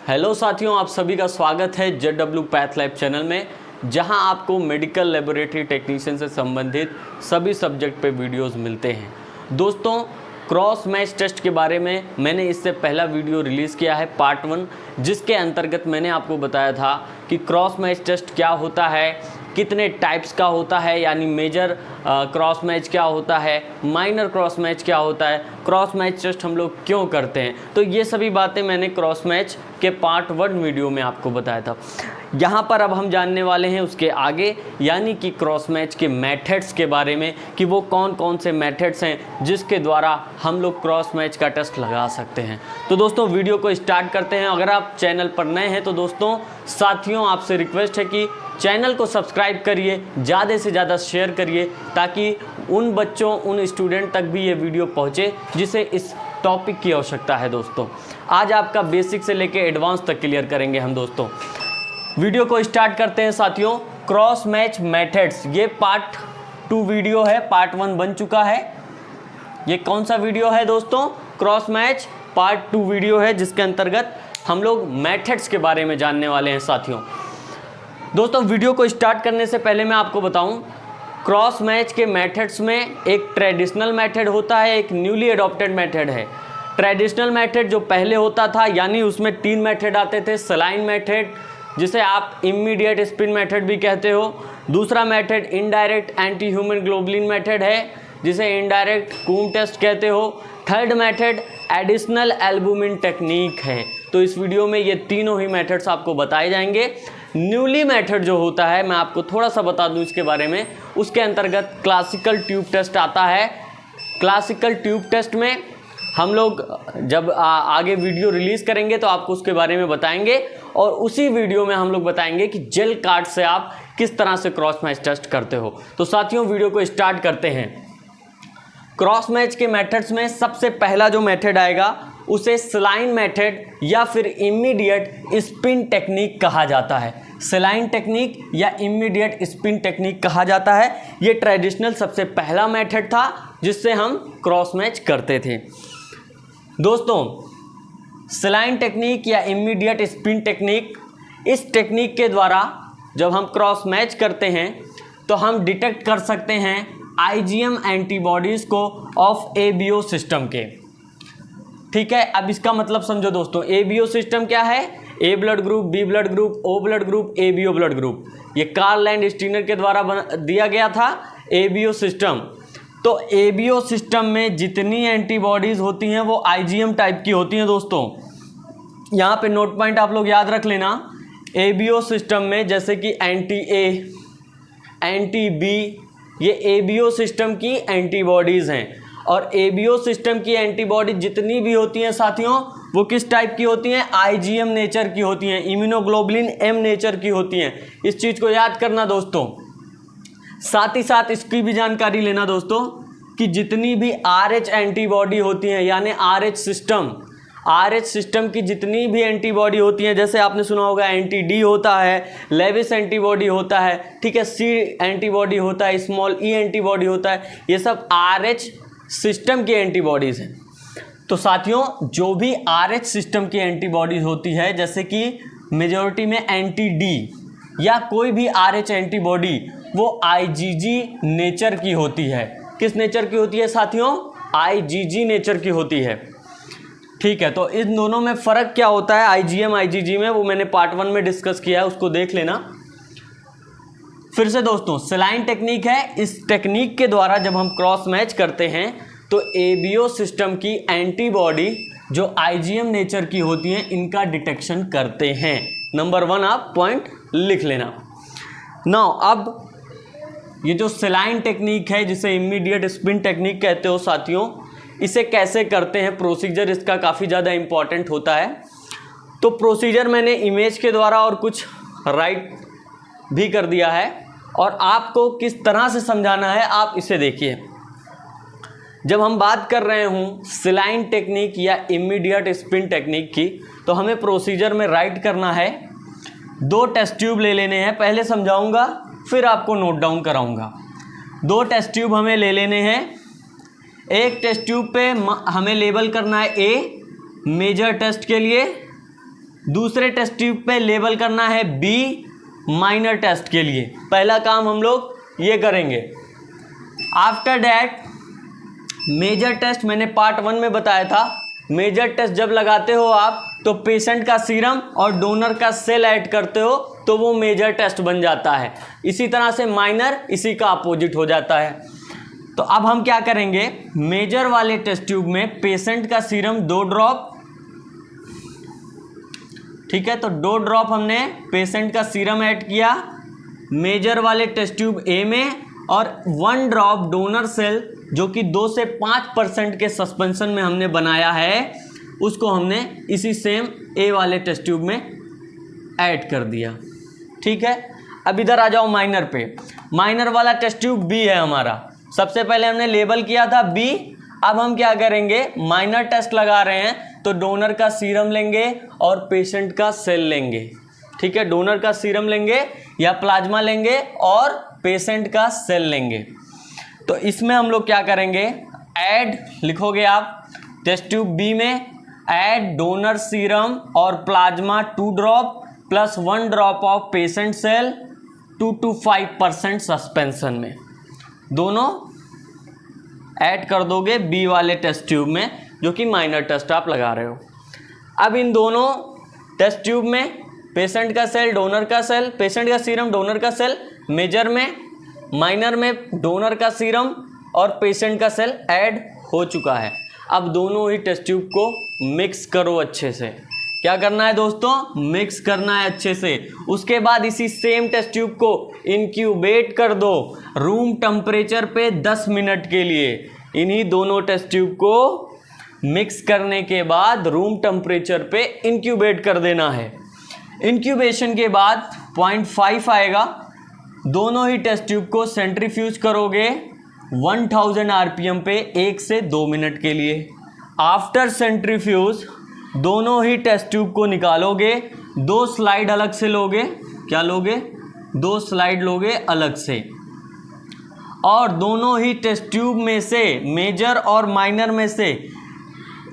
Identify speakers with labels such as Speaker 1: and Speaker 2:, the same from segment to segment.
Speaker 1: Hello साथियों, आप सभी का स्वागत है JW पैथ लैब चैनल में, जहां आपको मेडिकल लेबोरेटरी टेक्नीशियन से संबंधित सभी सब्जेक्ट पे वीडियोस मिलते हैं। दोस्तों, क्रॉस मैच टेस्ट के बारे में मैंने इससे पहला वीडियो रिलीज़ किया है पार्ट 1, जिसके अंतर्गत मैंने आपको बताया था कि क्रॉस मैच टेस्ट क्या होता है, कितने टाइप्स का होता है, यानी मेजर क्रॉस मैच क्या होता है, माइनर क्रॉस मैच क्या होता है, क्रॉस मैच टेस्ट हम लोग क्यों करते हैं। तो ये सभी बातें मैंने क्रॉस मैच के पार्ट 1 वीडियो में आपको बताया था। यहाँ पर अब हम जानने वाले हैं उसके आगे, यानी कि क्रॉस मैच के मेथड्स के बारे में, कि वो कौन कौन से मेथड्स हैं जिसके द्वारा हम लोग क्रॉस मैच का टेस्ट लगा सकते हैं। तो दोस्तों, वीडियो को स्टार्ट करते हैं। अगर आप चैनल पर नए हैं तो दोस्तों साथियों, आपसे रिक्वेस्ट है कि चैनल को सब्सक्राइब करिए, ज़्यादा से ज़्यादा शेयर करिए, ताकि उन बच्चों, उन स्टूडेंट तक भी ये वीडियो पहुँचे जिसे इस टॉपिक की आवश्यकता है। दोस्तों, आज आपका बेसिक से लेकर एडवांस तक क्लियर करेंगे हम। दोस्तों, वीडियो को स्टार्ट करते हैं साथियों। क्रॉस मैच मेथड्स, ये पार्ट 2 वीडियो है, पार्ट 1 बन चुका है। ये कौन सा वीडियो है दोस्तों? क्रॉस मैच पार्ट 2 वीडियो है, जिसके अंतर्गत हम लोग मेथड्स के बारे में जानने वाले हैं साथियों। दोस्तों, वीडियो को स्टार्ट करने से पहले मैं आपको बताऊं, क्रॉस मैच के मेथड्स में एक ट्रेडिशनल मेथड होता है, एक न्यूली एडॉप्टेड मेथड है। ट्रेडिशनल मेथड जो पहले होता था, यानी उसमें 3 मेथड आते थे। सलाइन मेथड, जिसे आप इमीडिएट स्पिन मेथड भी कहते हो। दूसरा method indirect anti human globulin method है, जिसे इनडायरेक्ट कूम टेस्ट कहते हो। Third method additional albumin technique है। तो इस वीडियो में ये तीनों ही मेथड्स आपको बताए जाएंगे। न्यूली मेथड जो होता है, मैं आपको थोड़ा सा बता दूं इसके बारे में, उसके अंतर्गत क्लासिकल ट्यूब टेस्ट आता है। क्लासिकल ट्यूब टेस्ट में हम लोग जब आगे वीडियो रिलीज़ करेंगे तो आपको उसके बारे में बताएंगे, और उसी वीडियो में हम लोग बताएंगे कि जेल कार्ड से आप किस तरह से क्रॉस मैच टेस्ट करते हो। तो साथियों, वीडियो को स्टार्ट करते हैं। क्रॉस मैच के मेथड्स में सबसे पहला जो मेथड आएगा उसे सलाइन मेथड या फिर इमीडिएट स्पिन टेक्निक कहा जाता है। सलाइन टेक्निक या इमीडिएट स्पिन टेक्निक कहा जाता है। ये ट्रेडिशनल सबसे पहला मेथड था जिससे हम क्रॉस मैच करते थे। दोस्तों, सलाइन टेक्निक या इमीडिएट स्पिन टेक्निक, इस टेक्निक के द्वारा जब हम क्रॉस मैच करते हैं तो हम डिटेक्ट कर सकते हैं IgM एंटीबॉडीज़ को ऑफ ABO सिस्टम के। ठीक है, अब इसका मतलब समझो दोस्तों। ABO सिस्टम क्या है? A blood group, B blood group, O blood group, ABO blood group. ये कार्ल लैंड स्टीनर के द्वारा दिया गया था ABO सिस्टम। तो ABO सिस्टम में जितनी एंटीबॉडीज़ होती हैं वो IgM टाइप की होती हैं। दोस्तों, यहाँ पे नोट पॉइंट आप लोग याद रख लेना। ABO सिस्टम में जैसे कि एंटी A, एंटी B, ये ABO सिस्टम की एंटीबॉडीज़ हैं। और ABO सिस्टम की एंटीबॉडी जितनी भी होती हैं साथियों, वो किस टाइप की होती हैं? IgM नेचर की होती हैं, इम्यूनोग्लोबुलिन M नेचर की होती हैं। इस चीज़ को याद करना दोस्तों। साथ ही साथ इसकी भी जानकारी लेना दोस्तों कि जितनी भी RH एंटीबॉडी होती हैं, यानी RH सिस्टम की जितनी भी एंटीबॉडी होती हैं, जैसे आपने सुना होगा एंटी D होता है, लेविस एंटीबॉडी होता है, ठीक है, C एंटीबॉडी होता है, स्मॉल E एंटीबॉडी होता है, ये सब RH सिस्टम की एंटीबॉडीज़ हैं। तो साथियों, जो भी RH सिस्टम की एंटीबॉडीज़ होती है, जैसे कि मेजॉरिटी में एंटी D या कोई भी RH एंटीबॉडी, वो IgG नेचर की होती है। किस नेचर की होती है साथियों? IgG नेचर की होती है। ठीक है, तो इन दोनों में फ़र्क क्या होता है IgM IgG में, वो मैंने पार्ट 1 में डिस्कस किया है, उसको देख लेना। फिर से दोस्तों, सलाइन टेक्निक है। इस टेक्निक के द्वारा जब हम क्रॉस मैच करते हैं तो ABO सिस्टम की एंटीबॉडी जो IgM नेचर की होती हैं, इनका डिटेक्शन करते हैं। नंबर 1 आप पॉइंट लिख लेना। नाउ, अब ये जो सलाइन टेक्निक है, जिसे इमीडिएट स्पिन टेक्निक कहते हो साथियों, इसे कैसे करते हैं? प्रोसीजर इसका काफ़ी ज़्यादा इम्पॉर्टेंट होता है। तो प्रोसीजर मैंने इमेज के द्वारा और कुछ राइट भी कर दिया है, और आपको किस तरह से समझाना है आप इसे देखिए। जब हम बात कर रहे हूँ सलाइन टेक्निक या इमीडिएट स्पिन टेक्निक की, तो हमें प्रोसीजर में राइट करना है। 2 टेस्ट ट्यूब ले लेने हैं, पहले समझाऊंगा फिर आपको नोट डाउन कराऊंगा। 2 टेस्ट ट्यूब हमें ले लेने हैं। एक टेस्ट ट्यूब पे हमें लेबल करना है A मेजर टेस्ट के लिए, दूसरे टेस्ट ट्यूब पे लेबल करना है B माइनर टेस्ट के लिए। पहला काम हम लोग ये करेंगे। आफ्टर दैट मेजर टेस्ट मैंने पार्ट 1 में बताया था। मेजर टेस्ट जब लगाते हो आप तो पेशेंट का सीरम और डोनर का सेल ऐड करते हो तो वो मेजर टेस्ट बन जाता है। इसी तरह से माइनर इसी का अपोजिट हो जाता है। तो अब हम क्या करेंगे, मेजर वाले टेस्ट ट्यूब में पेशेंट का सीरम 2 ड्रॉप, ठीक है, तो 2 ड्रॉप हमने पेशेंट का सीरम ऐड किया मेजर वाले टेस्ट ट्यूब ए में, और 1 ड्रॉप डोनर सेल जो कि 2 से 5% के सस्पेंशन में हमने बनाया है, उसको हमने इसी सेम ए वाले टेस्ट ट्यूब में ऐड कर दिया। ठीक है, अब इधर आ जाओ माइनर पे। माइनर वाला टेस्ट ट्यूब बी है हमारा। सबसे पहले हमने लेबल किया था बी। अब हम क्या करेंगे, माइनर टेस्ट लगा रहे हैं तो डोनर का सीरम लेंगे और पेशेंट का सेल लेंगे। ठीक है, डोनर का सीरम लेंगे या प्लाज्मा लेंगे और पेशेंट का सेल लेंगे। तो इसमें हम लोग क्या करेंगे, ऐड लिखोगे आप टेस्ट ट्यूब बी में, ऐड डोनर सीरम और plasma 2 drop plus 1 drop of patient cell 2 to 5% suspension में, दोनों ऐड कर दोगे बी वाले टेस्ट ट्यूब में जो कि माइनर टेस्ट आप लगा रहे हो। अब इन दोनों टेस्ट ट्यूब में पेशेंट का सेल, डोनर का सेल, पेशेंट का सीरम, डोनर का सेल मेजर में, माइनर में डोनर का सीरम और पेशेंट का सेल ऐड हो चुका है। अब दोनों ही टेस्ट ट्यूब को मिक्स करो अच्छे से। क्या करना है दोस्तों, मिक्स करना है अच्छे से। उसके बाद इसी सेम टेस्ट ट्यूब को इंक्यूबेट कर दो रूम टेम्परेचर पे 10 मिनट के लिए। इन्हीं दोनों टेस्ट ट्यूब को मिक्स करने के बाद रूम टेम्परेचर पे इंक्यूबेट कर देना है। इंक्यूबेशन के बाद 0.5 आएगा। दोनों ही टेस्ट ट्यूब को सेंट्रीफ्यूज करोगे 1000 RPM पे 1 से 2 मिनट के लिए। आफ्टर सेंट्रीफ्यूज दोनों ही टेस्ट ट्यूब को निकालोगे, 2 स्लाइड अलग से लोगे। क्या लोगे, 2 स्लाइड लोगे अलग से, और दोनों ही टेस्ट ट्यूब में से मेजर और माइनर में से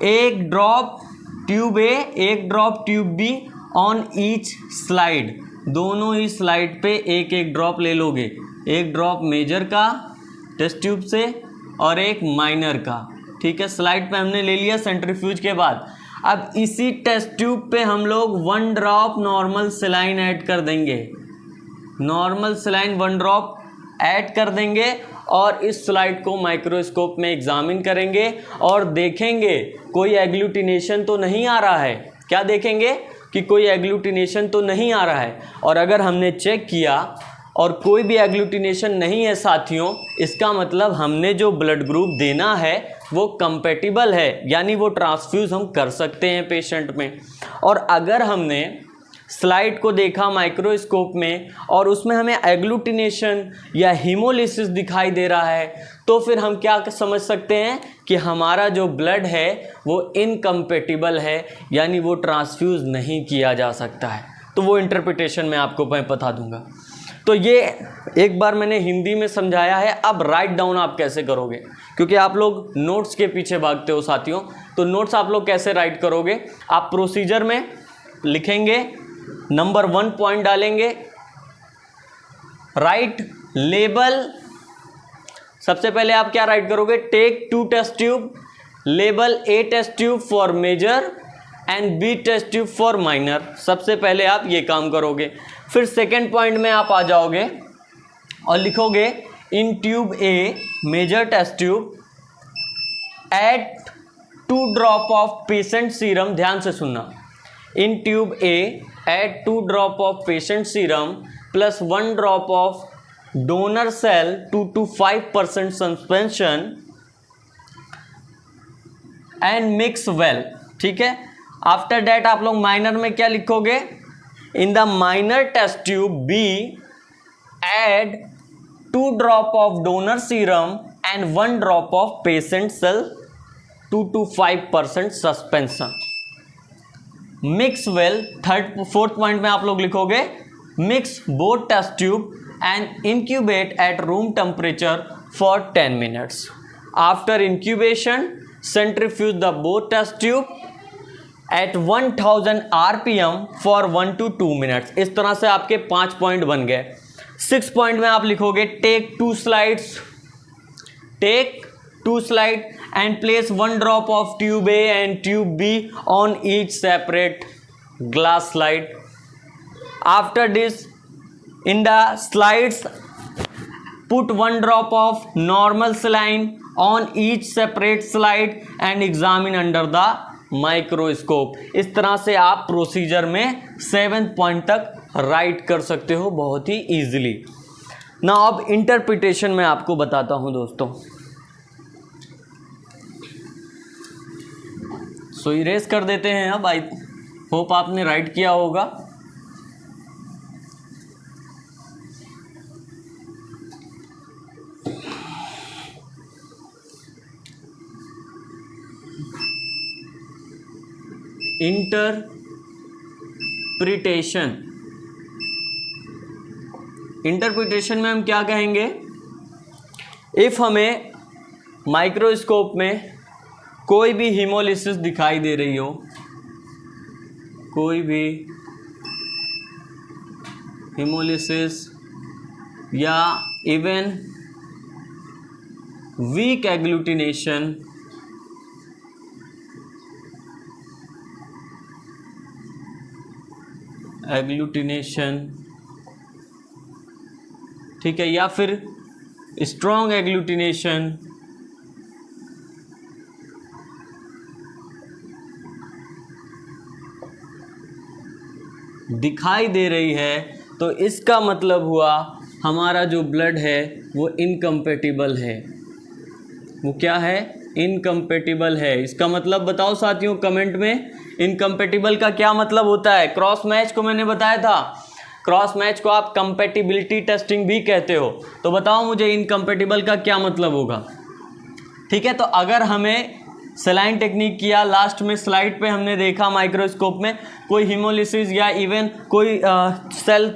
Speaker 1: 1 drop tube A 1 drop tube be on each slide. दोनों ही स्लाइड पे 1-1 ड्रॉप ले लोगे। 1 ड्रॉप मेजर का टेस्ट ट्यूब से और 1 माइनर का। ठीक है, स्लाइड पे हमने ले लिया सेंट्रीफ्यूज के बाद। अब इसी टेस्ट ट्यूब पे हम लोग 1 ड्रॉप नॉर्मल सेलाइन ऐड कर देंगे। नॉर्मल सेलाइन 1 ड्रॉप ऐड कर देंगे और इस स्लाइड को माइक्रोस्कोप में एग्जामिन करेंगे और देखेंगे कोई एग्लूटिनेशन तो नहीं आ रहा है। क्या देखेंगे कि कोई एग्लूटिनेशन तो नहीं आ रहा है, और अगर हमने चेक किया और कोई भी एग्लूटिनेशन नहीं है साथियों, इसका मतलब हमने जो ब्लड ग्रुप देना है वो कंपेटिबल है, यानी वो ट्रांसफ्यूज हम कर सकते हैं पेशेंट में। और अगर हमने स्लाइड को देखा माइक्रोस्कोप में और उसमें हमें एग्लूटिनेशन या हीमोलिसिस दिखाई दे रहा है, तो फिर हम क्या समझ सकते हैं कि हमारा जो ब्लड है वो इनकम्पेटिबल है, यानी वो ट्रांसफ्यूज नहीं किया जा सकता है। तो वो इंटरप्रिटेशन मैं आपको बता दूंगा। तो ये एक बार मैंने हिंदी में समझाया है। अब राइट डाउन आप कैसे करोगे, क्योंकि आप लोग नोट्स के पीछे भागते हो साथियों। तो नोट्स आप लोग कैसे राइट करोगे, आप प्रोसीजर में लिखेंगे, नंबर 1 पॉइंट डालेंगे, राइट लेबल। सबसे पहले आप क्या राइट करोगे, take 2 test tube, label A test tube for major and B test tube for minor. सबसे पहले आप ये काम करोगे। फिर सेकेंड पॉइंट में आप आ जाओगे और लिखोगे in tube A major test tube add 2 drop of patient serum. ध्यान से सुनना, in tube A add 2 drop of patient serum plus 1 drop of donor cell 2 to 5% suspension and mix well. ठीक है, आफ्टर दैट आप लोग minor में क्या लिखोगे, in the minor test tube B add 2 drop of donor serum and 1 drop of patient cell 2 to 5% suspension mix well. Fourth point में आप लोग लिखोगे mix both test tube and incubate at room temperature for 10 minutes. After incubation, centrifuge the both test tube at 1000 RPM for 1 to 2 minutes. इस तरह से आपके 5 point बन गए। 6 पॉइंट में आप लिखोगे take 2 slide and place 1 drop of tube A and tube B on each separate glass slide. After this in the slides put 1 drop of normal saline on each separate slide and examine under the microscope। इस तरह से आप procedure में 7 point तक right कर सकते हो बहुत ही इजीली। ना अब इंटरप्रिटेशन में आपको बताता हूं दोस्तों। सो इरेज कर देते हैं। अब आई होप आपने राइट किया होगा। इंटरप्रिटेशन में हम क्या कहेंगे? इफ हमें माइक्रोस्कोप में कोई भी हीमोलिसिस दिखाई दे रही हो, कोई भी हीमोलिसिस या इवन वीक एग्लूटिनेशन, ठीक है, या फिर स्ट्रॉन्ग एग्लूटिनेशन, दिखाई दे रही है, तो इसका मतलब हुआ हमारा जो ब्लड है वो इनकम्पेटिबल है। वो क्या है? इनकम्पेटिबल है। इसका मतलब बताओ साथियों कमेंट में, इनकम्पेटिबल का क्या मतलब होता है? क्रॉस मैच को मैंने बताया था, क्रॉस मैच को आप कंपेटिबिलिटी टेस्टिंग भी कहते हो। तो बताओ मुझे इनकम्पेटिबल का क्या मतलब होगा? ठीक है, तो अगर हमें सलाइन टेक्निक किया, लास्ट में स्लाइड पे हमने देखा माइक्रोस्कोप में कोई हीमोलिसिस या इवन कोई सेल,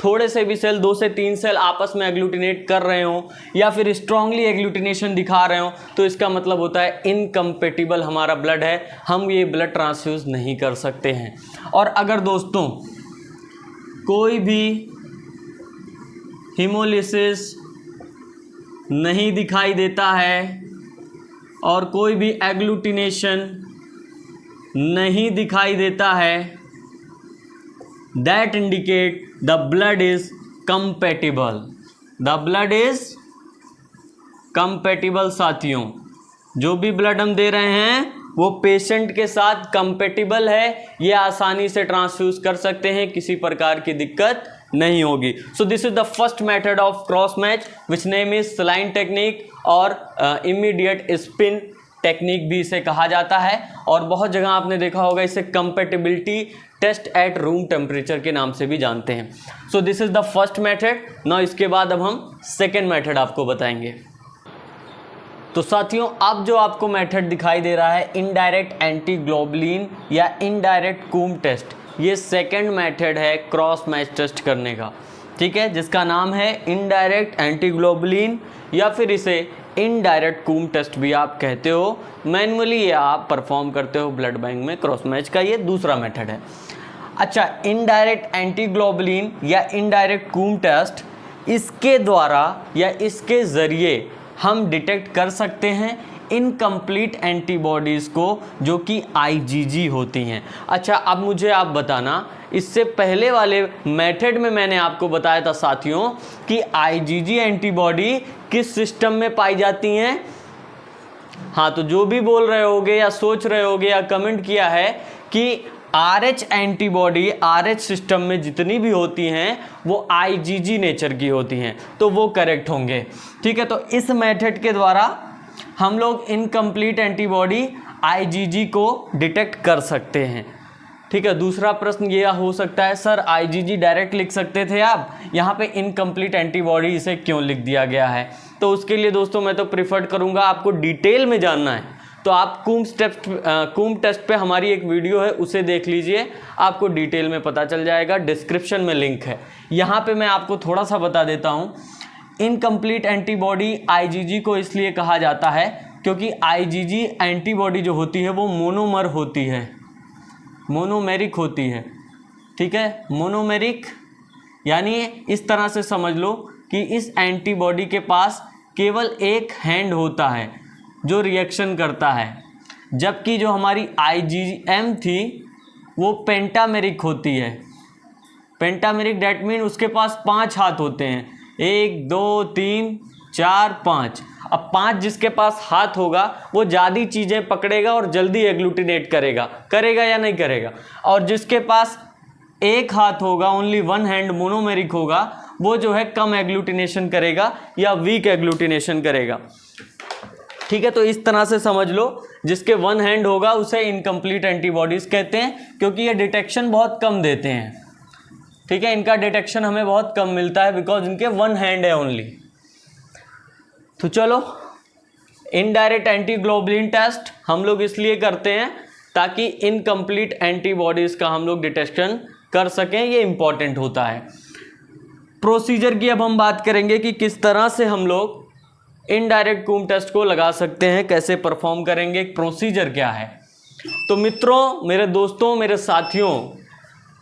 Speaker 1: थोड़े से भी सेल, 2 से 3 सेल आपस में एग्लूटिनेट कर रहे हो या फिर स्ट्रांगली एग्लूटिनेशन दिखा रहे हो, तो इसका मतलब होता है इनकम्पेटिबल हमारा ब्लड है, हम ये ब्लड ट्रांसफ्यूज नहीं कर सकते हैं। और अगर दोस्तों कोई भी हीमोलिसिस नहीं दिखाई देता है और कोई भी एग्लूटिनेशन नहीं दिखाई देता है, that indicate the blood is compatible. The blood is compatible. साथियों जो भी ब्लड हम दे रहे हैं वो पेशेंट के साथ कंपेटिबल है, ये आसानी से ट्रांसफ्यूज कर सकते हैं, किसी प्रकार की दिक्कत नहीं होगी। सो this is the first method of cross match which name is saline technique और इमीडिएट स्पिन टेक्निक भी इसे कहा जाता है। और बहुत जगह आपने देखा होगा इसे compatibility test at room temperature के नाम से भी जानते हैं। So this is the first method. Now इसके बाद अब हम सेकेंड मेथड आपको बताएंगे। तो साथियों अब जो आपको मेथड दिखाई दे रहा है इनडायरेक्ट एंटीग्लोबुलिन या इनडायरेक्ट कूम टेस्ट, ये सेकेंड मेथड है क्रॉस मैच टेस्ट करने का। ठीक है, जिसका नाम है इनडायरेक्ट एंटीग्लोबुलिन या फिर इसे इनडायरेक्ट कूम टेस्ट भी आप कहते हो। मैनुअली ये आप परफॉर्म करते हो ब्लड बैंक में क्रॉस मैच का, ये दूसरा मेथड है। अच्छा, इनडायरेक्ट एंटीग्लोबुलिन या इनडायरेक्ट कूम टेस्ट, इसके द्वारा या इसके ज़रिए हम डिटेक्ट कर सकते हैं इनकम्प्लीट एंटीबॉडीज़ को जो कि IgG होती हैं। अच्छा, अब मुझे आप बताना, इससे पहले वाले मेथड में मैंने आपको बताया था साथियों कि IgG एंटीबॉडी किस सिस्टम में पाई जाती हैं। हाँ, तो जो भी बोल रहे होगे या सोच रहे होगे या कमेंट किया है कि RH एंटीबॉडी RH सिस्टम में जितनी भी होती हैं वो IgG नेचर की होती हैं, तो वो करेक्ट होंगे। ठीक है, तो इस मेथड के द्वारा हम लोग इनकम्प्लीट एंटीबॉडी IgG को डिटेक्ट कर सकते हैं। ठीक है, दूसरा प्रश्न ये हो सकता है सर IgG डायरेक्ट लिख सकते थे आप, यहाँ पे इनकम्प्लीट एंटीबॉडी इसे क्यों लिख दिया गया है? तो उसके लिए दोस्तों मैं तो प्रिफर्ड करूँगा, आपको डिटेल में जानना है तो आप कूम टेस्ट पे हमारी एक वीडियो है उसे देख लीजिए, आपको डिटेल में पता चल जाएगा, डिस्क्रिप्शन में लिंक है। यहाँ पे मैं आपको थोड़ा सा बता देता हूँ। इनकम्प्लीट एंटीबॉडी IgG को इसलिए कहा जाता है क्योंकि IgG एंटीबॉडी जो होती है वो मोनोमर होती है। मोनोमेरिक होती है। ठीक है, मोनोमेरिक यानी इस तरह से समझ लो कि इस एंटीबॉडी के पास केवल एक हैंड होता है जो रिएक्शन करता है, जबकि जो हमारी IgM थी वो पेंटामेरिक होती है। पेंटामेरिक डैट मीन उसके पास 5 हाथ होते हैं, 1 2 3 4 5। अब 5 जिसके पास हाथ होगा वो ज़्यादा चीज़ें पकड़ेगा और जल्दी एग्लूटिनेट करेगा या नहीं करेगा। और जिसके पास एक हाथ होगा, ओनली 1 हैंड, मोनोमेरिक होगा, वो जो है कम एग्लूटिनेशन करेगा या वीक एग्लूटिनेशन करेगा। ठीक है, तो इस तरह से समझ लो, जिसके 1 हैंड होगा उसे इनकम्प्लीट एंटीबॉडीज़ कहते हैं, क्योंकि ये डिटेक्शन बहुत कम देते हैं। ठीक है, इनका डिटेक्शन हमें बहुत कम मिलता है बिकॉज इनके 1 हैंड है ओनली। तो चलो, इनडायरेक्ट एंटीग्लोबुलिन टेस्ट हम लोग इसलिए करते हैं ताकि इनकम्प्लीट एंटीबॉडीज़ का हम लोग डिटेक्शन कर सकें, ये इंपॉर्टेंट होता है। प्रोसीजर की अब हम बात करेंगे कि किस तरह से हम लोग इनडायरेक्ट कूम टेस्ट को लगा सकते हैं, कैसे परफॉर्म करेंगे, प्रोसीजर क्या है। तो मित्रों, मेरे दोस्तों, मेरे साथियों,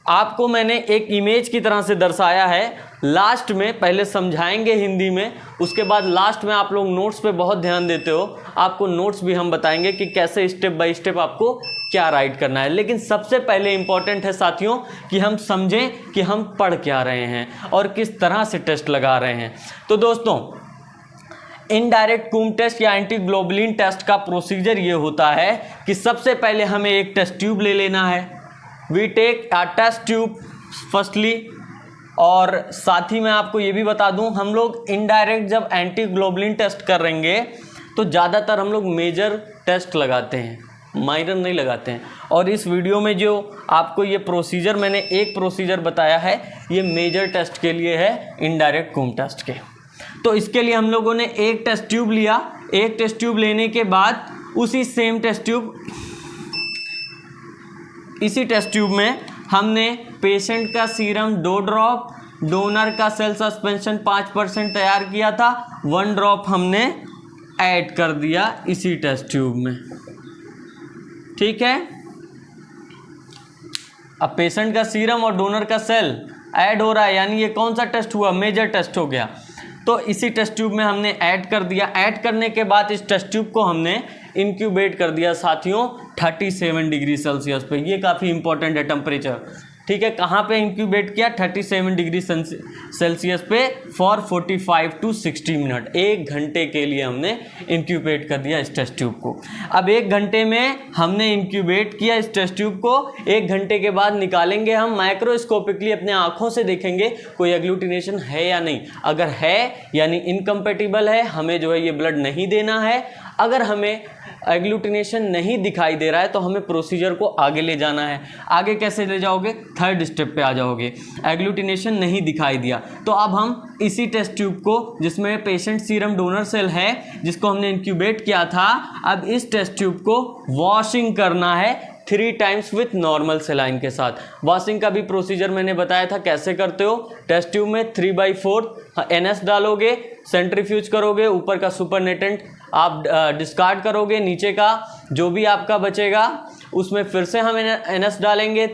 Speaker 1: आपको मैंने एक इमेज की तरह से दर्शाया है। लास्ट में पहले समझाएंगे हिंदी में, उसके बाद लास्ट में आप लोग नोट्स पे बहुत ध्यान देते हो, आपको नोट्स भी हम बताएंगे कि कैसे स्टेप बाय स्टेप आपको क्या राइट करना है। लेकिन सबसे पहले इंपॉर्टेंट है साथियों कि हम समझें कि हम पढ़ क्या रहे हैं और किस तरह से टेस्ट लगा रहे हैं। तो दोस्तों, इनडायरेक्ट कूम टेस्ट या एंटीग्लोबुलिन टेस्ट का प्रोसीजर ये होता है कि सबसे पहले हमें एक टेस्ट ट्यूब ले लेना है। We take a test tube firstly. और साथ ही मैं आपको ये भी बता दूं, हम लोग इनडायरेक्ट जब एंटीग्लोबुलिन टेस्ट करेंगे तो ज़्यादातर हम लोग मेजर टेस्ट लगाते हैं, माइनर नहीं लगाते हैं। और इस वीडियो में जो आपको ये प्रोसीजर, मैंने एक प्रोसीजर बताया है, ये मेजर टेस्ट के लिए है, इनडायरेक्ट कूम टेस्ट के। तो इसके लिए हम लोगों ने एक टेस्ट ट्यूब लिया। एक टेस्ट ट्यूब लेने के बाद उसी सेम टेस्ट ट्यूब, इसी टेस्ट ट्यूब में हमने पेशेंट का सीरम 2 ड्रॉप, डोनर का सेल सस्पेंशन 5% तैयार किया था, 1 ड्रॉप हमने ऐड कर दिया इसी टेस्ट ट्यूब में। ठीक है, अब पेशेंट का सीरम और डोनर का सेल ऐड हो रहा है, यानी ये कौन सा टेस्ट हुआ, मेजर टेस्ट हो गया। तो इसी टेस्ट ट्यूब में हमने ऐड कर दिया। ऐड करने के बाद इस टेस्ट ट्यूब को हमने इंक्यूबेट कर दिया साथियों 37 डिग्री सेल्सियस पे। ये काफ़ी इंपॉर्टेंट है टेम्परेचर। ठीक है, कहाँ पे इंक्यूबेट किया, 37 डिग्री सेल्सियस पे फॉर 45 to 60 मिनट, 1 घंटे के लिए हमने इंक्यूबेट कर दिया इस टेस्ट ट्यूब को। अब 1 घंटे में हमने इंक्यूबेट किया इस टेस्ट ट्यूब को। 1 घंटे के बाद निकालेंगे हम, माइक्रोस्कोपिकली अपने आँखों से देखेंगे कोई एग्लूटिनेशन है या नहीं। अगर है यानी इनकम्पेटिबल है, हमें जो है ये ब्लड नहीं देना है। अगर हमें एग्लूटिनेशन नहीं दिखाई दे रहा है तो हमें प्रोसीजर को आगे ले जाना है। आगे कैसे ले जाओगे, 3rd स्टेप पे आ जाओगे। एग्लूटिनेशन नहीं दिखाई दिया तो अब हम इसी टेस्ट ट्यूब को, जिसमें पेशेंट सीरम डोनर सेल है जिसको हमने इंक्यूबेट किया था, अब इस टेस्ट ट्यूब को वॉशिंग करना है 3 टाइम्स विथ नॉर्मल सेलाइन के साथ। वॉशिंग का भी प्रोसीजर मैंने बताया था कैसे करते हो। टेस्ट ट्यूब में 3/4 NS डालोगे, सेंट्रीफ्यूज करोगे, ऊपर का सुपरनेटेंट आप डिस्कार्ड करोगे, नीचे का जो भी आपका बचेगा उसमें फिर से हम NS डालेंगे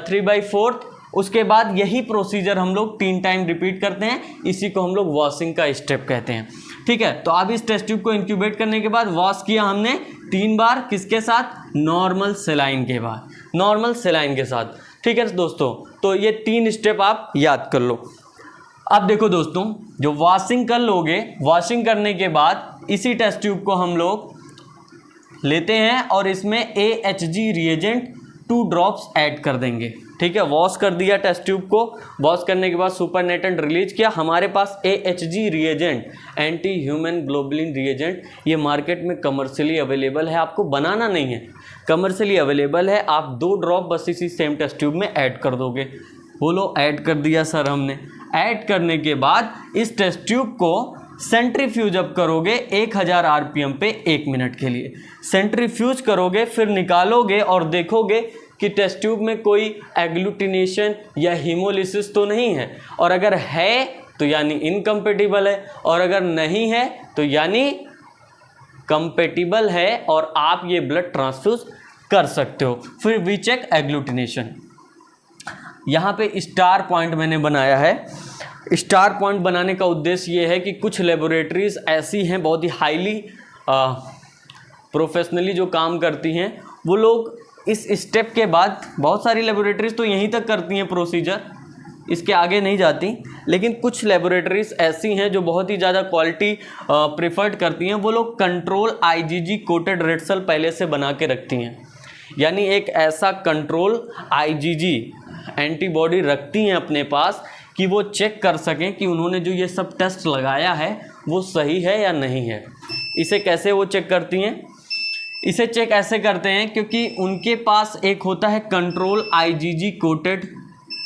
Speaker 1: 3/4। उसके बाद यही प्रोसीजर हम लोग 3 टाइम रिपीट करते हैं। इसी को हम लोग वॉशिंग का स्टेप कहते हैं। ठीक है, तो अब इस टेस्ट ट्यूब को इंक्यूबेट करने के बाद वॉश किया हमने 3 बार, किसके साथ, नॉर्मल सेलाइन के बाद, नॉर्मल सेलाइन के साथ। ठीक है दोस्तों, तो ये 3 स्टेप आप याद कर लो। अब देखो दोस्तों, जो वॉशिंग कर लोगे, वॉशिंग करने के बाद इसी टेस्ट ट्यूब को हम लोग लेते हैं और इसमें AHG रिएजेंट 2 ड्रॉप्स ऐड कर देंगे। ठीक है, वॉश कर दिया टेस्ट ट्यूब को। वॉश करने के बाद सुपरनेटेंट रिलीज किया। हमारे पास AHG reagent, anti human globulin reagent, ये मार्केट में कमर्शियली अवेलेबल है, आपको बनाना नहीं है, कमर्शियली अवेलेबल है। आप 2 ड्रॉप बस इसी सेम टेस्ट ट्यूब में ऐड कर दोगे। बोलो, ऐड कर दिया सर हमने। ऐड करने के बाद इस टेस्ट ट्यूब को सेंट्रीफ्यूज अप करोगे 1000 RPM पे 1 मिनट के लिए। सेंट्रीफ्यूज करोगे, फिर निकालोगे और देखोगे कि टेस्ट ट्यूब में कोई एग्लूटिनेशन या हीमोलिसिस तो नहीं है, और अगर है तो यानी इनकम्पेटिबल है, और अगर नहीं है तो यानी कंपेटिबल है और आप ये ब्लड ट्रांसफ्यूज कर सकते हो। फिर वी चेक एग्लूटिनेशन। यहाँ पे स्टार पॉइंट मैंने बनाया है। स्टार पॉइंट बनाने का उद्देश्य ये है कि कुछ लेबोरेटरीज ऐसी हैं बहुत ही हाईली प्रोफेशनली जो काम करती हैं, वो लोग इस स्टेप के बाद, बहुत सारी लेबोरेटरीज तो यहीं तक करती हैं प्रोसीजर, इसके आगे नहीं जाती, लेकिन कुछ लेबोरेटरीज ऐसी हैं जो बहुत ही ज़्यादा क्वालिटी प्रिफर्ड करती हैं। वो लोग control IgG coated red cell पहले से बना के रखती हैं, यानी एक ऐसा कंट्रोल आईजीजी एंटीबॉडी रखती हैं अपने पास कि वो चेक कर सकें कि उन्होंने जो ये सब टेस्ट लगाया है वो सही है या नहीं है। इसे कैसे वो चेक करती हैं? इसे चेक ऐसे करते हैं क्योंकि उनके पास एक होता है control IgG coated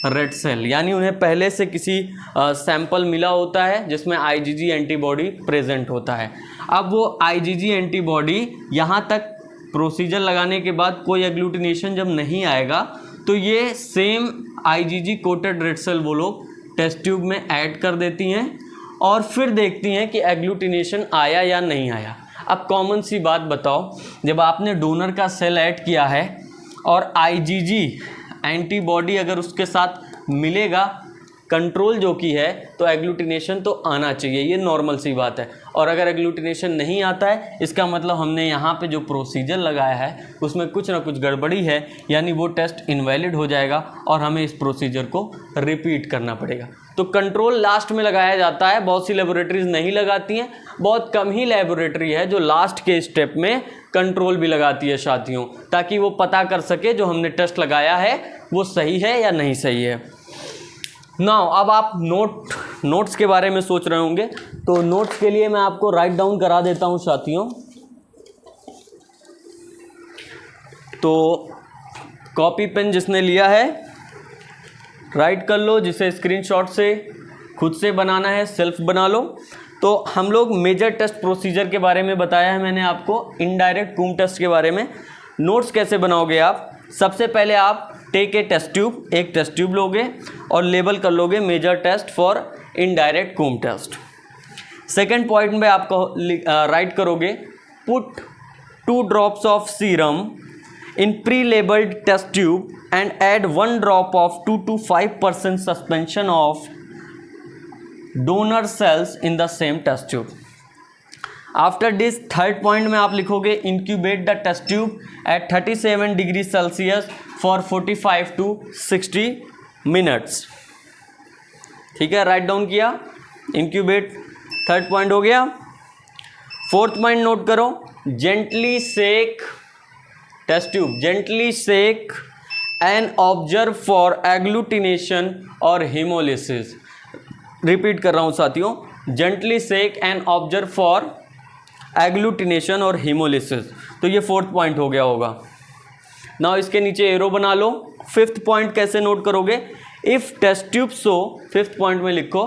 Speaker 1: red cell, यानी उन्हें पहले से किसी सैंपल मिला होता है जिसमें आईजीजी एंटीबॉडी प्रेजेंट होता है। अब वो आईजीजी एंटीबॉडी यहाँ तक प्रोसीजर लगाने के बाद कोई एग्लूटिनेशन जब नहीं आएगा तो ये same IgG coated red cell वो लोग टेस्ट ट्यूब में ऐड कर देती हैं और फिर देखती हैं कि एग्लूटिनेशन आया या नहीं आया। अब कॉमन सी बात बताओ, जब आपने डोनर का सेल ऐड किया है और आईजीजी एंटीबॉडी अगर उसके साथ मिलेगा कंट्रोल जो की है, तो एग्लूटिनेशन तो आना चाहिए, ये नॉर्मल सी बात है। और अगर एग्लूटिनेशन नहीं आता है, इसका मतलब हमने यहाँ पे जो प्रोसीजर लगाया है उसमें कुछ ना कुछ गड़बड़ी है, यानी वो टेस्ट इनवैलिड हो जाएगा और हमें इस प्रोसीजर को रिपीट करना पड़ेगा। तो कंट्रोल लास्ट में लगाया जाता है। बहुत सी लेबोरेटरीज नहीं लगाती हैं, बहुत कम ही लेबोरेटरी है जो लास्ट के स्टेप में कंट्रोल भी लगाती है साथियों, ताकि वो पता कर सके जो हमने टेस्ट लगाया है वो सही है या नहीं सही है। नाउ अब आप नोट्स के बारे में सोच रहे होंगे, तो नोट्स के लिए मैं आपको राइट डाउन करा देता हूं साथियों। तो कॉपी पेन जिसने लिया है राइट कर लो, जिसे स्क्रीनशॉट से खुद से बनाना है सेल्फ बना लो। तो हम लोग मेजर टेस्ट प्रोसीजर के बारे में बताया है मैंने आपको, इनडायरेक्ट कूम टेस्ट के बारे में। नोट्स कैसे बनाओगे आप? सबसे पहले आप टेक ए टेस्ट ट्यूब, एक टेस्ट ट्यूब लोगे और लेबल कर लोगे major test for indirect Coombs test. Second point में आपको राइट करोगे put 2 drops of serum in pre labelled test tube and add 1 drop of 2 to 5% suspension of donor cells in the same test tube. After this, third point में आप लिखोगे incubate the test tube at 37 degree Celsius for 45 to 60 minutes। ठीक है, write down किया, incubate third point हो गया। Fourth point note करो, gently shake test tube, gently shake and observe for agglutination और hemolysis। रिपीट कर रहा हूँ साथियों, gently shake and observe for agglutination और hemolysis। तो ये फोर्थ पॉइंट हो गया होगा। नाउ इसके नीचे एरो बना लो। फिफ्थ पॉइंट कैसे नोट करोगे? If test tube show, fifth point में लिखो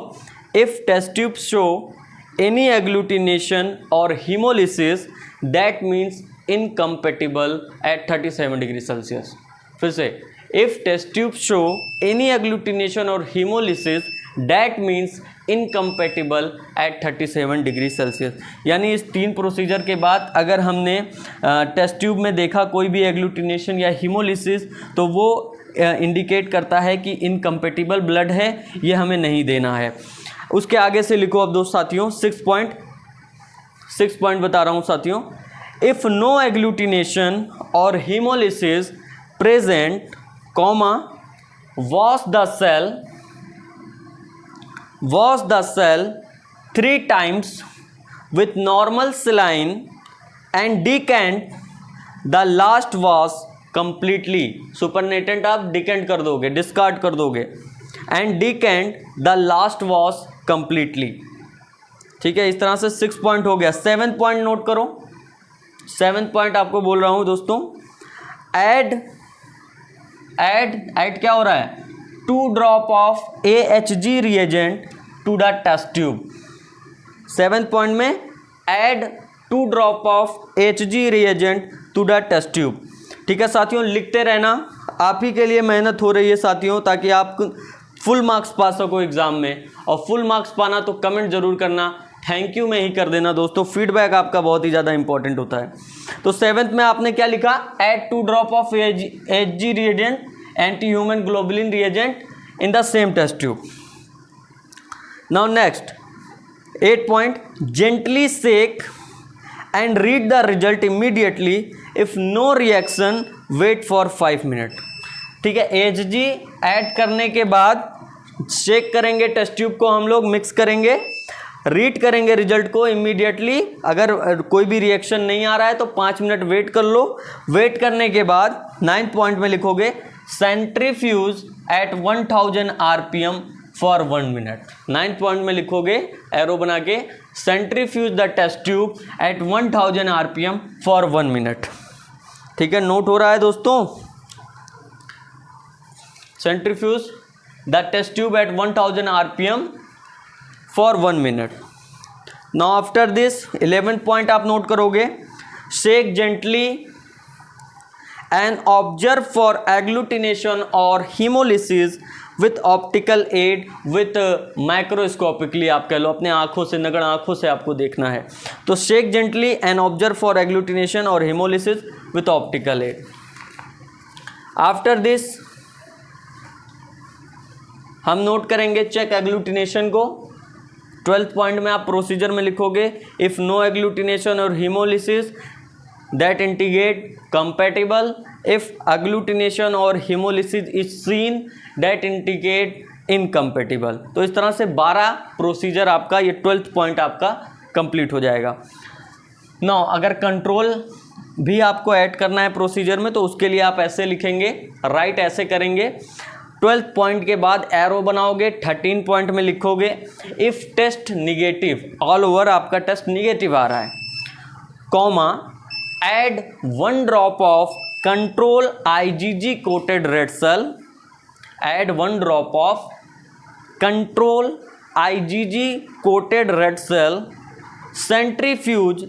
Speaker 1: if test tube show any agglutination और hemolysis that means incompatible at 37 degree Celsius. फिर से, if test tube show any agglutination और hemolysis that means incompatible at 37 degree Celsius. यानी इस 3 procedure के बाद अगर हमने टेस्ट ट्यूब में देखा कोई भी एग्लूटिनेशन या hemolysis, तो वो इंडिकेट करता है कि इनकम्पेटिबल ब्लड है, ये हमें नहीं देना है। उसके आगे से लिखो अब दोस्त साथियों, सिक्स पॉइंट बता रहा हूँ साथियों। इफ़ नो एग्लूटिनेशन और hemolysis present, wash the cell 3 times with normal saline and decant the last wash completely। Supernatant आप डिकेंट कर दोगे, डिस्कार्ड कर दोगे, and decant the last wash completely। ठीक है, इस तरह से 6 पॉइंट हो गया। 7th पॉइंट नोट करो। 7th पॉइंट आपको बोल रहा हूँ दोस्तों, ऐड क्या हो रहा है? 2 drop of AHG reagent to the test tube. 7th point में add 2 drop of HG reagent to the test tube. ठीक है साथियों, लिखते रहना, आप ही के लिए मेहनत हो रही है साथियों, ताकि आप फुल मार्क्स पा सको एग्ज़ाम में। और फुल मार्क्स पाना तो कमेंट ज़रूर करना थैंक यू में ही कर देना दोस्तों, फीडबैक आपका बहुत ही ज़्यादा इंपॉर्टेंट होता है। तो 7th में आपने क्या लिखा, add 2 drop of Hg reagent anti human globulin reagent in the same test tube. Now next 8 point, gently shake and read the result immediately, if no reaction wait for 5 minute. ठीक है, Hg add करने के बाद shake करेंगे test tube को, हम लोग mix करेंगे, रीड करेंगे रिजल्ट को इमीडिएटली। अगर कोई भी रिएक्शन नहीं आ रहा है तो 5 मिनट वेट कर लो। वेट करने के बाद 9th पॉइंट में लिखोगे, centrifuge at 1000 RPM for 1 minute. 9th point में लिखोगे एरो बना के, centrifuge the test tube at 1000 RPM for 1 minute. ठीक है, नोट हो रहा है दोस्तों, centrifuge the test tube at 1000 RPM for 1 minute. Now after this 11th point आप नोट करोगे, shake gently and observe for agglutination और haemolysis with optical aid with microscopically, आप कह लो अपने आंखों से, नगण आंखों से आपको देखना है। तो shake gently and observe for agglutination और haemolysis with optical aid. After this हम नोट करेंगे चेक एग्लूटिनेशन को। 12th पॉइंट में आप प्रोसीजर में लिखोगे, इफ नो एग्लूटिनेशन और haemolysis that integrate compatible, if agglutination और haemolysis is seen that integrate incompatible. तो इस तरह से 12 प्रोसीजर आपका, ये 12th पॉइंट आपका कंप्लीट हो जाएगा। नाउ अगर कंट्रोल भी आपको ऐड करना है प्रोसीजर में तो उसके लिए आप ऐसे लिखेंगे, राइट ऐसे करेंगे। 12th पॉइंट के बाद एरो बनाओगे, 13 पॉइंट में लिखोगे, if test negative, all over आपका टेस्ट निगेटिव आ रहा है, comma add 1 drop of control IgG coated red cell, add 1 drop of control IgG coated red cell, centrifuge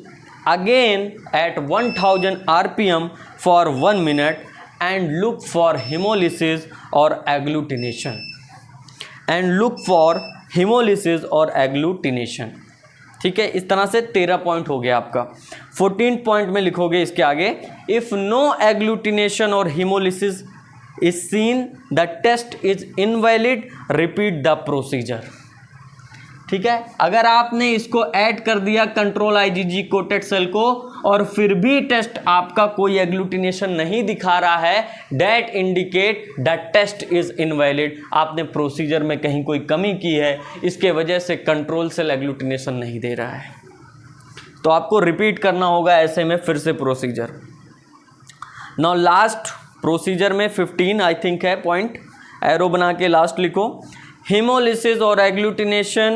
Speaker 1: again at 1000 RPM for 1 minute and look for hemolysis or agglutination, and look for hemolysis or agglutination। ठीक है, इस तरह से 13 point हो गया आपका। 14 point में लिखोगे इसके आगे, इफ नो एग्लूटिनेशन और hemolysis is seen the test is invalid, repeat the procedure। ठीक है, अगर आपने इसको ऐड कर दिया कंट्रोल IgG कोटेड सेल को और फिर भी टेस्ट आपका कोई एग्लूटिनेशन नहीं दिखा रहा है, that indicate the test is invalid, आपने प्रोसीजर में कहीं कोई कमी की है, इसके वजह से कंट्रोल सेल एग्लूटिनेशन नहीं दे रहा है। तो आपको रिपीट करना होगा ऐसे में फिर से प्रोसीजर। नाउ लास्ट प्रोसीजर में 15 आई थिंक है पॉइंट, एरो बना के लास्ट लिखो, hemolysis or agglutination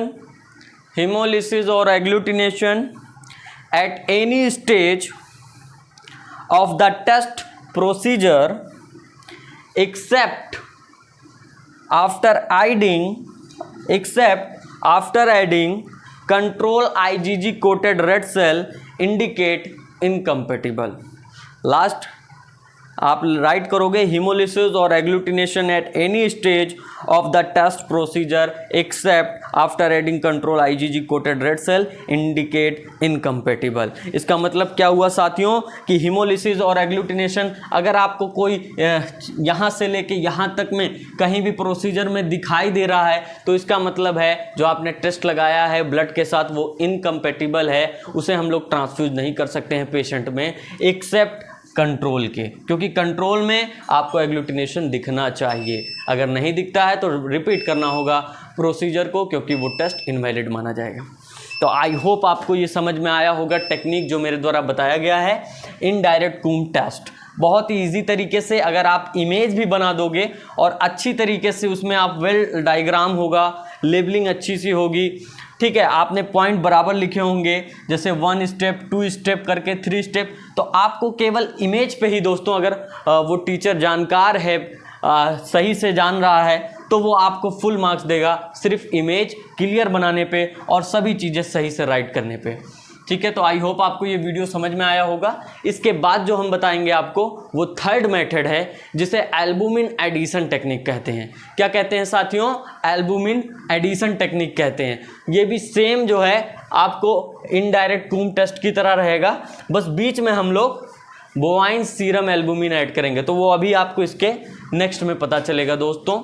Speaker 1: at any stage of the test procedure except after adding control IgG coated red cell indicate incompatible। Last आप राइट करोगे, haemolysis और agglutination at any stage of the test procedure except after adding control IgG coated red cell indicate incompatible. इसका मतलब क्या हुआ साथियों कि haemolysis और एग्लूटिनेशन अगर आपको कोई यहाँ से लेके यहाँ तक में कहीं भी प्रोसीजर में दिखाई दे रहा है तो इसका मतलब है जो आपने टेस्ट लगाया है ब्लड के साथ वो इनकम्पेटिबल है, उसे हम लोग ट्रांसफ्यूज नहीं कर सकते हैं पेशेंट में एक्सेप्ट कंट्रोल के, क्योंकि कंट्रोल में आपको एग्लूटिनेशन दिखना चाहिए। अगर नहीं दिखता है तो रिपीट करना होगा प्रोसीजर को, क्योंकि वो टेस्ट इनवैलिड माना जाएगा। तो आई होप आपको ये समझ में आया होगा टेक्निक जो मेरे द्वारा बताया गया है, इनडायरेक्ट कूम टेस्ट। बहुत ही ईजी तरीके से अगर आप इमेज भी बना दोगे और अच्छी तरीके से उसमें आप वेल डायग्राम होगा, लेबलिंग अच्छी सी होगी, ठीक है, आपने पॉइंट बराबर लिखे होंगे, जैसे 1 स्टेप 2 स्टेप करके 3 स्टेप, तो आपको केवल इमेज पे ही दोस्तों अगर वो टीचर जानकार है, सही से जान रहा है, तो वो आपको फुल मार्क्स देगा सिर्फ इमेज क्लियर बनाने पे और सभी चीज़ें सही से राइट करने पे। ठीक है, तो आई होप आपको ये वीडियो समझ में आया होगा। इसके बाद जो हम बताएंगे आपको वो थर्ड मेथड है जिसे एल्बुमिन एडिशन टेक्निक कहते हैं। क्या कहते हैं साथियों? एल्बुमिन एडिशन टेक्निक कहते हैं। ये भी सेम जो है आपको इनडायरेक्ट कूम टेस्ट की तरह रहेगा, बस बीच में हम लोग बोवाइन सीरम एल्बुमिन ऐड करेंगे, तो वो अभी आपको इसके नेक्स्ट में पता चलेगा। दोस्तों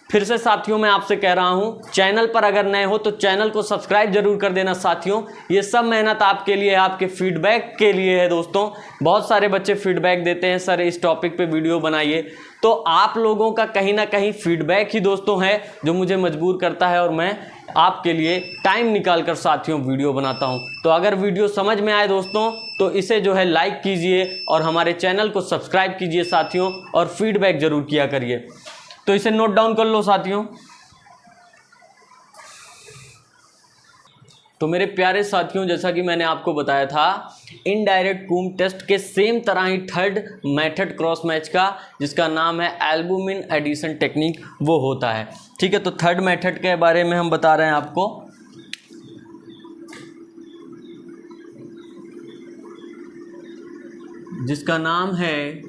Speaker 1: फिर से साथियों मैं आपसे कह रहा हूं, चैनल पर अगर नए हो तो चैनल को सब्सक्राइब जरूर कर देना साथियों। ये सब मेहनत आपके लिए है, आपके फीडबैक के लिए है। दोस्तों बहुत सारे बच्चे फीडबैक देते हैं, सर इस टॉपिक पे वीडियो बनाइए, तो आप लोगों का कहीं ना कहीं फीडबैक ही दोस्तों है जो मुझे मजबूर करता है और मैं आपके लिए टाइम निकाल कर साथियों वीडियो बनाता हूं। तो अगर वीडियो समझ में आए दोस्तों तो इसे जो है लाइक कीजिए और हमारे चैनल को सब्सक्राइब कीजिए साथियों, और फीडबैक जरूर किया करिए। तो इसे नोट डाउन कर लो साथियों। तो मेरे प्यारे साथियों, जैसा कि मैंने आपको बताया था, इनडायरेक्ट कूम टेस्ट के सेम तरह ही थर्ड मेथड क्रॉस मैच का, जिसका नाम है एल्बुमिन एडिशन टेक्निक, वो होता है। ठीक है, तो थर्ड मेथड के बारे में हम बता रहे हैं आपको। जिसका नाम है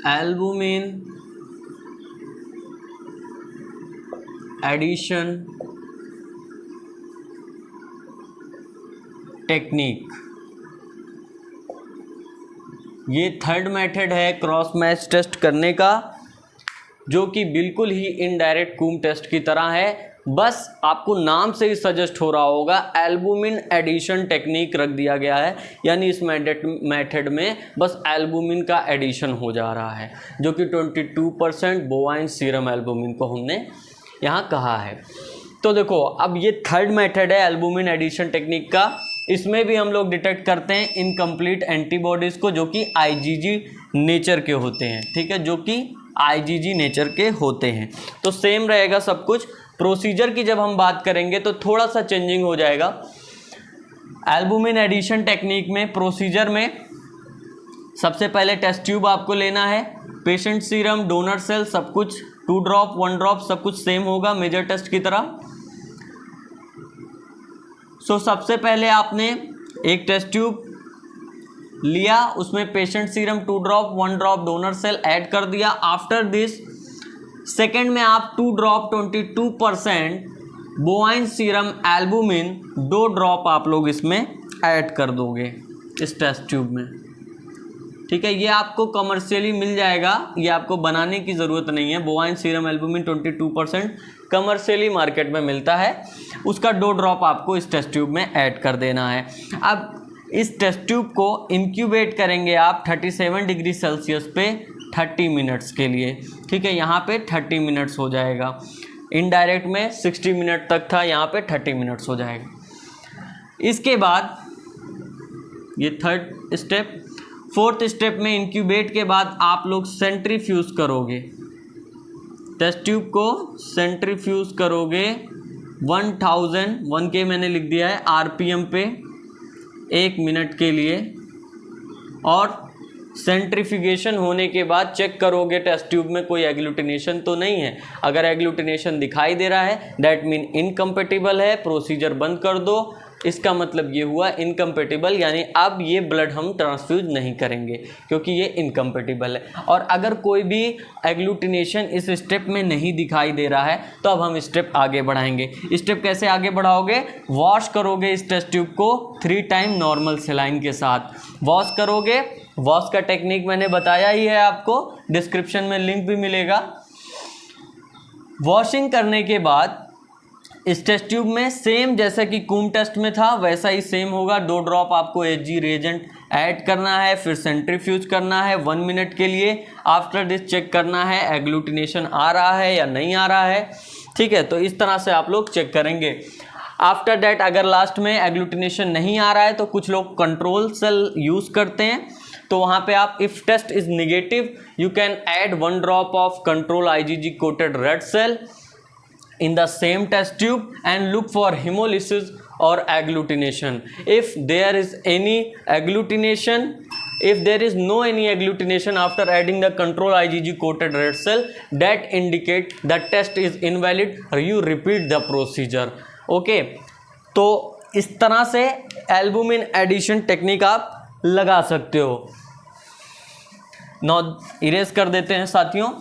Speaker 1: एल्बुमिन एडिशन टेक्निक। ये थर्ड मेथड है क्रॉस मैच टेस्ट करने का, जो कि बिल्कुल ही इनडायरेक्ट कूम टेस्ट की तरह है। बस आपको नाम से ही सजेस्ट हो रहा होगा, एल्बुमिन एडिशन टेक्निक रख दिया गया है, यानी इस मेथड में बस एल्बुमिन का एडिशन हो जा रहा है, जो कि 22% बोवाइन सीरम एल्बुमिन को हमने यहाँ कहा है। तो देखो, अब ये थर्ड मेथड है एल्बुमिन एडिशन टेक्निक का। इसमें भी हम लोग डिटेक्ट करते हैं इनकम्प्लीट एंटीबॉडीज़ को, जो कि आईजीजी नेचर के होते हैं। ठीक है, जो कि आईजीजी नेचर के होते हैं। तो सेम रहेगा सब कुछ। प्रोसीजर की जब हम बात करेंगे तो थोड़ा सा चेंजिंग हो जाएगा। एल्बुमिन एडिशन टेक्निक में प्रोसीजर में सबसे पहले टेस्ट ट्यूब आपको लेना है, पेशेंट सीरम, डोनर सेल, सब कुछ 2 ड्रॉप 1 ड्रॉप सब कुछ सेम होगा मेजर टेस्ट की तरह। सो सबसे पहले आपने एक टेस्ट ट्यूब लिया, उसमें patient serum 2 drop 1 drop donor cell add कर दिया। आफ्टर दिस सेकेंड में आप 2 drop 22% bovine serum albumin 2 drop आप लोग इसमें ऐड कर दोगे इस टेस्ट ट्यूब में। ठीक है, ये आपको कमर्शियली मिल जाएगा, ये आपको बनाने की ज़रूरत नहीं है। Bovine serum albumin 22% commercially market में मिलता है, उसका 2 ड्रॉप आपको इस टेस्ट ट्यूब में ऐड कर देना है। अब इस टेस्ट ट्यूब को इंक्यूबेट करेंगे आप 37 डिग्री सेल्सियस पे 30 मिनट्स के लिए। ठीक है, यहाँ पे 30 मिनट्स हो जाएगा। इनडायरेक्ट में 60 मिनट तक था, यहाँ पे 30 मिनट्स हो जाएगा। इसके बाद ये थर्ड स्टेप। फोर्थ स्टेप में इंक्यूबेट के बाद आप लोग सेंट्रीफ्यूज करोगे, टेस्ट ट्यूब को सेंट्रीफ्यूज करोगे 1K मैंने लिख दिया है आरपीएम पे 1 मिनट के लिए, और सेंट्रीफ्यूगेशन होने के बाद चेक करोगे टेस्ट ट्यूब में कोई एग्लूटिनेशन तो नहीं है। अगर एग्लूटिनेशन दिखाई दे रहा है दैट मीन इनकम्पेटिबल है, प्रोसीजर बंद कर दो। इसका मतलब ये हुआ इनकम्पेटिबल, यानी अब ये ब्लड हम ट्रांसफ्यूज नहीं करेंगे क्योंकि ये इनकम्पेटिबल है। और अगर कोई भी एग्लूटिनेशन इस स्टेप में नहीं दिखाई दे रहा है तो अब हम स्टेप आगे बढ़ाएंगे। स्टेप कैसे आगे बढ़ाओगे? वॉश करोगे इस टेस्ट ट्यूब को 3 टाइम नॉर्मल सेलाइन के साथ वॉश करोगे। वॉश का टेक्निक मैंने बताया ही है आपको, डिस्क्रिप्शन में लिंक भी मिलेगा। वॉशिंग करने के बाद इस टेस्ट ट्यूब में सेम जैसा कि कूम टेस्ट में था वैसा ही सेम होगा। 2 ड्रॉप आपको एचजी रिएजेंट ऐड करना है, फिर सेंट्रीफ्यूज करना है 1 मिनट के लिए। आफ्टर दिस चेक करना है एग्लूटिनेशन आ रहा है या नहीं आ रहा है। ठीक है, तो इस तरह से आप लोग चेक करेंगे। आफ्टर दैट अगर लास्ट में एग्लूटिनेशन नहीं आ रहा है तो कुछ लोग कंट्रोल सेल यूज़ करते हैं, तो वहाँ पे आप if test is negative you can add 1 drop of control IgG coated red cell in the same test tube and look for hemolysis or agglutination. If there is any agglutination if there is no any agglutination after adding the control IgG coated red cell, that indicate the test is invalid or you repeat the procedure. Okay, तो इस तरह से albumin addition technique आप लगा सकते हो। नौ erase कर देते हैं साथियों।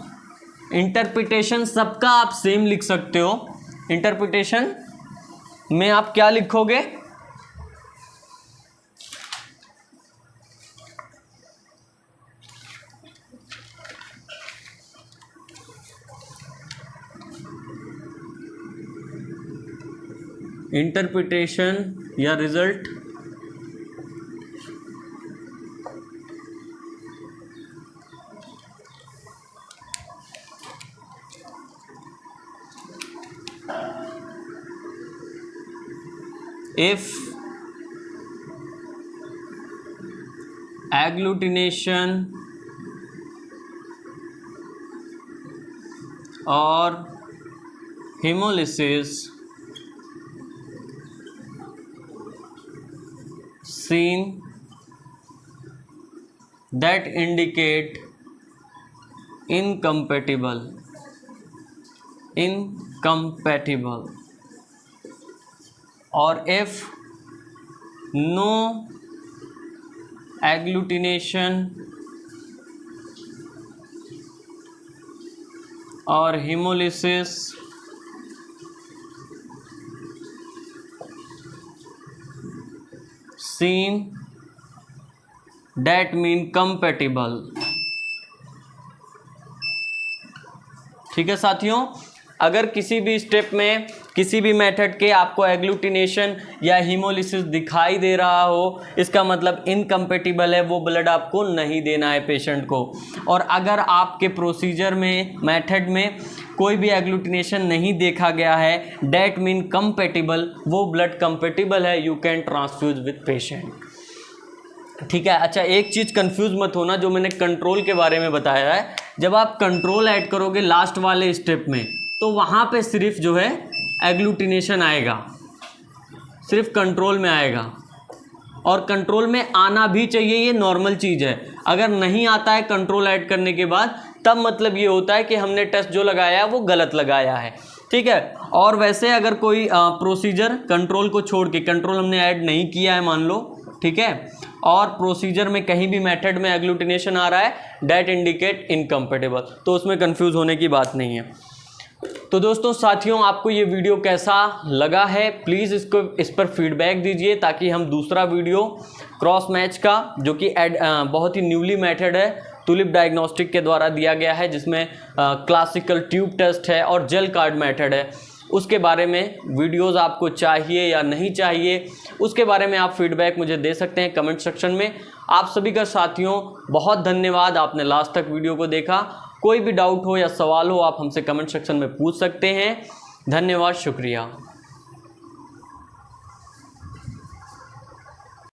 Speaker 1: इंटरप्रिटेशन सबका आप सेम लिख सकते हो। इंटरप्रिटेशन में आप क्या लिखोगे? इंटरप्रिटेशन या result if agglutination or hemolysis seen, that indicate incompatible, or if no agglutination or hemolysis seen, that mean compatible। ठीक है साथियों, अगर किसी भी स्टेप में किसी भी मेथड के आपको एग्लूटिनेशन या हीमोलिसिस दिखाई दे रहा हो, इसका मतलब इनकम्पेटिबल है, वो ब्लड आपको नहीं देना है पेशेंट को। और अगर आपके प्रोसीजर में मेथड में कोई भी एग्लूटिनेशन नहीं देखा गया है, डैट मीन कंपेटिबल, वो ब्लड कंपेटिबल है, you can transfuse with patient. ठीक है। अच्छा, एक चीज़ कंफ्यूज मत होना, जो मैंने कंट्रोल के बारे में बताया है, जब आप कंट्रोल ऐड करोगे लास्ट वाले स्टेप में, तो वहाँ पे सिर्फ जो है एग्लूटिनेशन आएगा, सिर्फ कंट्रोल में आएगा, और कंट्रोल में आना भी चाहिए, ये नॉर्मल चीज़ है। अगर नहीं आता है कंट्रोल ऐड करने के बाद, तब मतलब ये होता है कि हमने टेस्ट जो लगाया है वो गलत लगाया है। ठीक है। और वैसे अगर कोई प्रोसीजर कंट्रोल को छोड़ के, कंट्रोल हमने ऐड नहीं किया है मान लो, ठीक है, और प्रोसीजर में कहीं भी मेथड में एग्लूटिनेशन आ रहा है, डैट इंडिकेट इनकम्पेटिबल, तो उसमें कंफ्यूज होने की बात नहीं है। तो दोस्तों साथियों, आपको ये वीडियो कैसा लगा है, प्लीज़ इस पर फीडबैक दीजिए, ताकि हम दूसरा वीडियो क्रॉस मैच का, जो कि बहुत ही न्यूली मेथड है, तुलिप डायग्नोस्टिक के द्वारा दिया गया है, जिसमें क्लासिकल ट्यूब टेस्ट है और जेल कार्ड मेथड है, उसके बारे में वीडियोस आपको चाहिए या नहीं चाहिए, उसके बारे में आप फीडबैक मुझे दे सकते हैं कमेंट सेक्शन में। आप सभी का साथियों बहुत धन्यवाद, आपने लास्ट तक वीडियो को देखा। कोई भी डाउट हो या सवाल हो, आप हमसे कमेंट सेक्शन में पूछ सकते हैं। धन्यवाद, शुक्रिया।